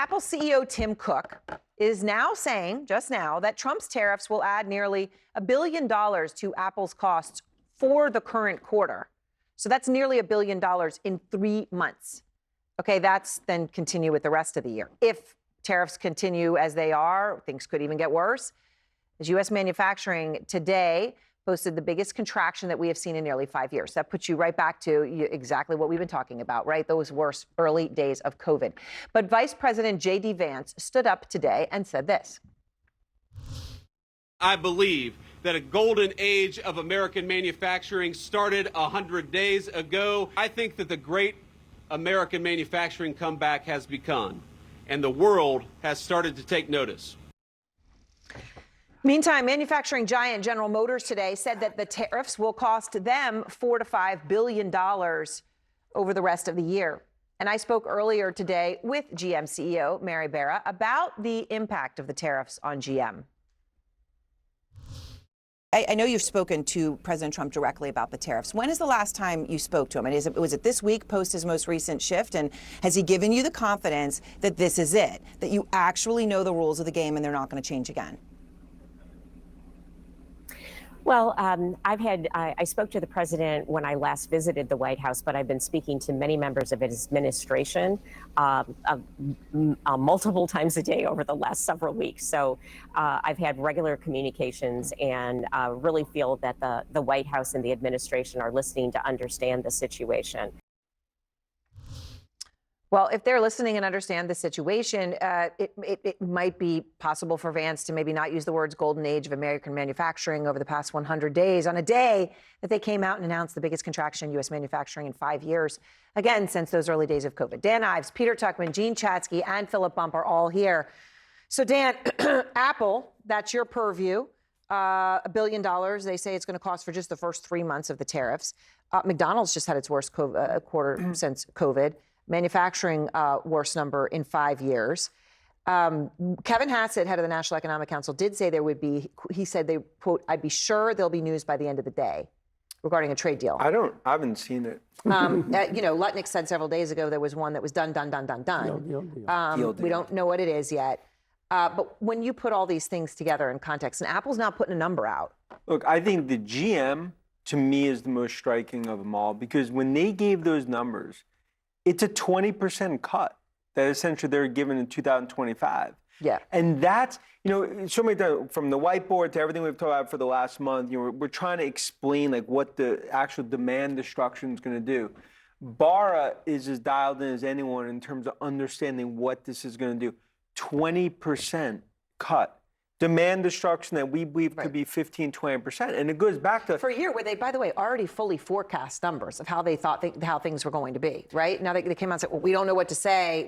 Apple CEO Tim Cook is now saying, just now, that Trump's tariffs will add nearly $1 billion to Apple's costs for the current quarter. So that's nearly $1 billion in 3 months. Okay, that's then continue with the rest of the year. If tariffs continue as they are, things could even get worse. As U.S. manufacturing today posted the biggest contraction that we have seen in nearly 5 years. That puts you right back to exactly what we've been talking about, right? Those worst early days of COVID. But Vice President J.D. Vance stood up today and said this. I believe that a golden age of American manufacturing started 100 days ago. I think that the great American manufacturing comeback has begun, and the world has started to take notice. Meantime, manufacturing giant General Motors today said that the tariffs will cost them $4 to $5 billion over the rest of the year. And I spoke earlier today with GM CEO Mary Barra about the impact of the tariffs on GM. I know you've spoken to President Trump directly about the tariffs. When is the last time you spoke to him? And was it this week post his most recent shift? And has he given you the confidence that this is it, that you actually know the rules of the game and they're not going to change again? Well, I spoke to the president when I last visited the White House, but I've been speaking to many members of his administration multiple times a day over the last several weeks. So I've had regular communications and really feel that the White House and the administration are listening to understand the situation. Well, if they're listening and understand the situation, it might be possible for Vance to maybe not use the words golden age of American manufacturing over the past 100 days on a day that they came out and announced the biggest contraction in U.S. manufacturing in 5 years, again, since those early days of COVID. Dan Ives, Peter Tuchman, Jean Chatzky, and Philip Bump are all here. So, Dan, Apple, that's your purview. $1 billion, they say it's going to cost for just the first 3 months of the tariffs. McDonald's just had its worst quarter since COVID. Manufacturing worst number in 5 years. Kevin Hassett, head of the National Economic Council, did say there would be, he said, they quote, I'd be sure there'll be news by the end of the day regarding a trade deal. I haven't seen it. Lutnick said several days ago there was one that was done. We don't know what it is yet. But when you put all these things together in context, and Apple's not putting a number out. Look, I think the GM, to me, is the most striking of them all, because when they gave those numbers, it's a 20% cut that essentially they're given in 2025. Yeah. And that's, so many times, from the whiteboard to everything we've talked about for the last month, we're trying to explain like what the actual demand destruction is going to do. Barra is as dialed in as anyone in terms of understanding what this is going to do. 20% cut. Demand destruction that we believe could be 15-20%. And it goes back to... For a year where they, by the way, already fully forecast numbers of how they thought how things were going to be, right? Now they came out and said, well, we don't know what to say.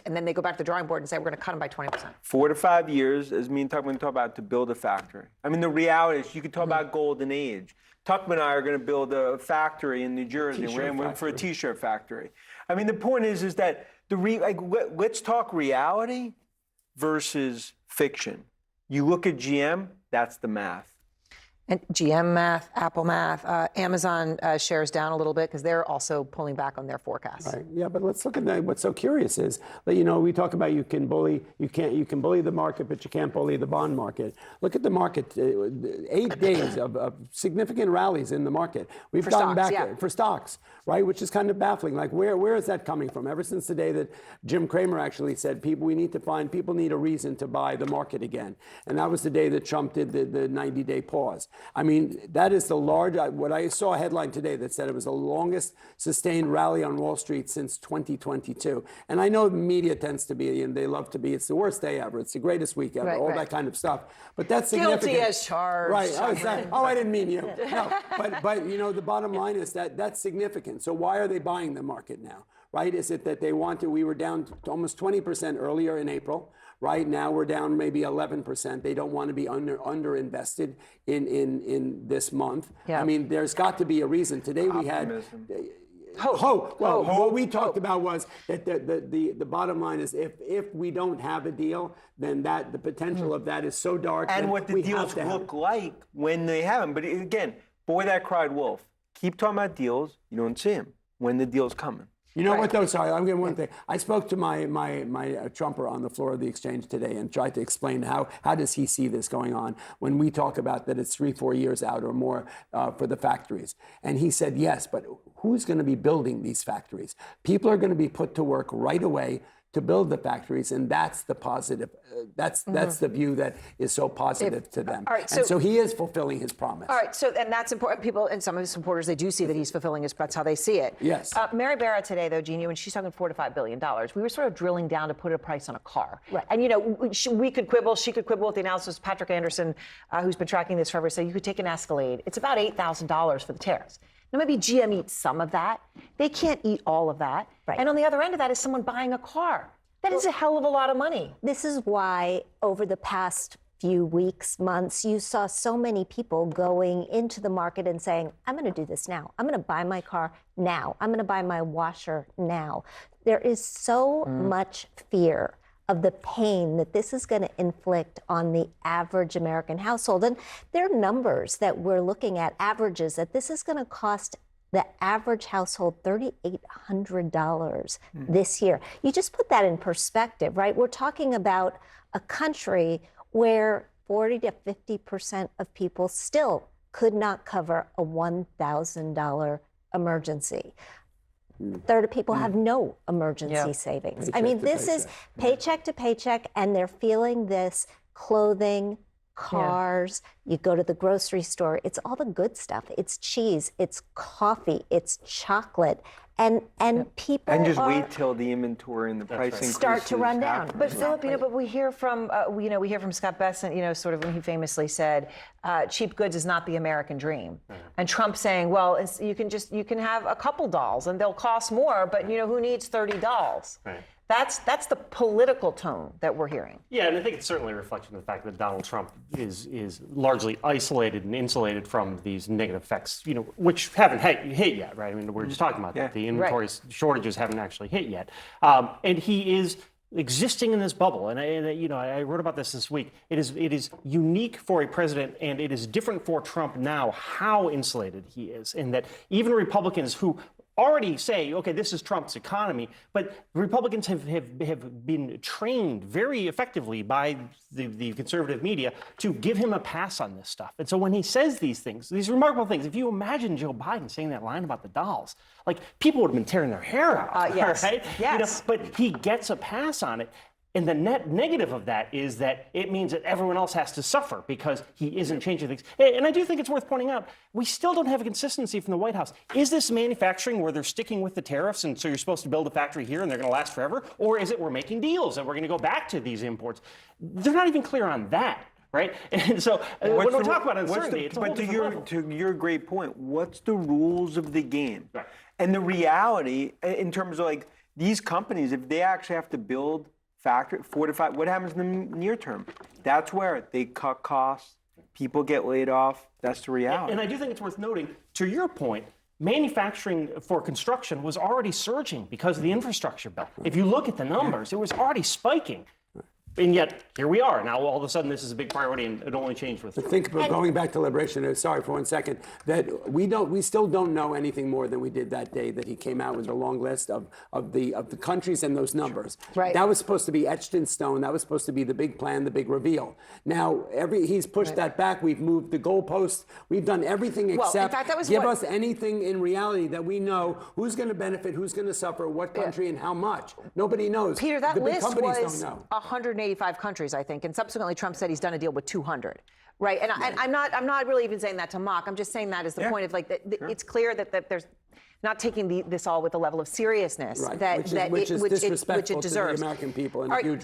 And then they go back to the drawing board and say, we're going to cut them by 20%. 4 to 5 years, as me and Tuchman talk about, to build a factory. I mean, the reality is you could talk about golden age. Tuchman and I are going to build a factory in New Jersey. We're in for a T-shirt factory. I mean, the point is that let's talk reality versus fiction. You look at GM, that's the math. And GM math, Apple math, Amazon shares down a little bit because they're also pulling back on their forecasts. Right. Yeah, but let's look at that. What's so curious is that we talk about you can bully the market, but you can't bully the bond market. Look at the market. 8 days of significant rallies in the market. We've gotten back for stocks, right? Which is kind of baffling. Like where is that coming from? Ever since the day that Jim Cramer actually said people need a reason to buy the market again, and that was the day that Trump did the 90-day pause. I mean, that is what I saw a headline today that said it was the longest sustained rally on Wall Street since 2022. And I know the media tends to be, and they love to be, it's the worst day ever, it's the greatest week ever, that kind of stuff. But that's significant. Guilty as charged. Right. I didn't mean you. No, but the bottom line is that that's significant. So why are they buying the market now? Right? Is it that we were down to almost 20% earlier in April. Right now we're down maybe 11%. They don't want to be underinvested in this month. Yeah. I mean, there's got to be a reason. Today we had hope. Well, what we talked about was that the bottom line is if we don't have a deal, then the potential of that is so dark. And what the deals look like when they have them. But again, boy, that cried wolf. Keep talking about deals. You don't see them when the deal's coming. You know what, though? Sorry, I'm getting one thing. I spoke to my Trumper on the floor of the exchange today and tried to explain how does he see this going on when we talk about that it's 3-4 years out or more for the factories. And he said, yes, but who's going to be building these factories? People are going to be put to work right away to build the factories, and that's the positive. That's the view that is so positive to them. All right, and so he is fulfilling his promise. All right, so and that's important. People and some of his supporters, they do see that he's fulfilling his. That's how they see it. Yes. Mary Barra today, though, Gene, when she's talking $4 to $5 billion, we were sort of drilling down to put a price on a car. Right. And we could quibble. She could quibble with the analysis. Patrick Anderson, who's been tracking this forever, said you could take an Escalade. It's about $8,000 for the tariffs. Now, maybe GM eats some of that. They can't eat all of that. Right. And on the other end of that is someone buying a car. That is a hell of a lot of money. This is why over the past few weeks, months, you saw so many people going into the market and saying, I'm going to do this now. I'm going to buy my car now. I'm going to buy my washer now. There is so much fear of the pain that this is going to inflict on the average American household. And there are numbers that we're looking at, averages, that this is going to cost the average household $3,800 this year. You just put that in perspective, right? We're talking about a country where 40 to 50% of people still could not cover a $1,000 emergency. A third of people have no emergency savings. I mean, this is paycheck to paycheck, and they're feeling this clothing, cars, you go to the grocery store, it's all the good stuff. It's cheese, it's coffee, it's chocolate, and people And just are, wait till the inventory and the price increases start to run down. happen. But Philip, but we hear from Scott Bessent, sort of when he famously said, cheap goods is not the American dream. And Trump saying, well, you can have a couple dolls and they'll cost more, but who needs 30 dolls? Right. That's the political tone that we're hearing. Yeah, and I think it's certainly a reflection of the fact that Donald Trump is largely isolated and insulated from these negative effects, which haven't hit yet, right? I mean, we're just talking about that. The inventory shortages haven't actually hit yet. And he is existing in this bubble. And I wrote about this week. It is unique for a president, and it is different for Trump now how insulated he is, and that even Republicans who already say, okay, this is Trump's economy, but Republicans have been trained very effectively by the conservative media to give him a pass on this stuff. And so when he says these things, these remarkable things, if you imagine Joe Biden saying that line about the dolls, like people would have been tearing their hair out, yes. right? Yes. But he gets a pass on it. And the net negative of that is that it means that everyone else has to suffer because he isn't changing things. And I do think it's worth pointing out, we still don't have a consistency from the White House. Is this manufacturing where they're sticking with the tariffs and so you're supposed to build a factory here and they're going to last forever? Or is it we're making deals and we're going to go back to these imports? They're not even clear on that. Right, and so when we talk about uncertainty, it's a whole different level. To your great point, what's the rules of the game? Right. And the reality, in terms of like these companies, if they actually have to build factory 4 to 5, what happens in the near term? That's where they cut costs, people get laid off. That's the reality. And I do think it's worth noting, to your point, manufacturing for construction was already surging because of the infrastructure bill. If you look at the numbers, it was already spiking. And yet, here we are. Now, all of a sudden, this is a big priority, and it only changed with. But think about going back to liberation. Sorry for 1 second. That we still don't know anything more than we did that day that he came out with a long list of the countries and those numbers. Right. That was supposed to be etched in stone. That was supposed to be the big plan, the big reveal. Now he's pushed that back. We've moved the goalposts. We've done everything Well, in except fact, that was give what- us anything in reality that we know who's going to benefit, who's going to suffer, what country, and how much. Nobody knows. Peter, that the big list companies was don't know. 185 countries, I think, and subsequently Trump said he's done a deal with 200. Right, and I'm not really even saying that to mock. I'm just saying that as the point of like it's clear that there's not taking this all with the level of seriousness Right. that which is disrespectful it deserves. to the American people in All a right, huge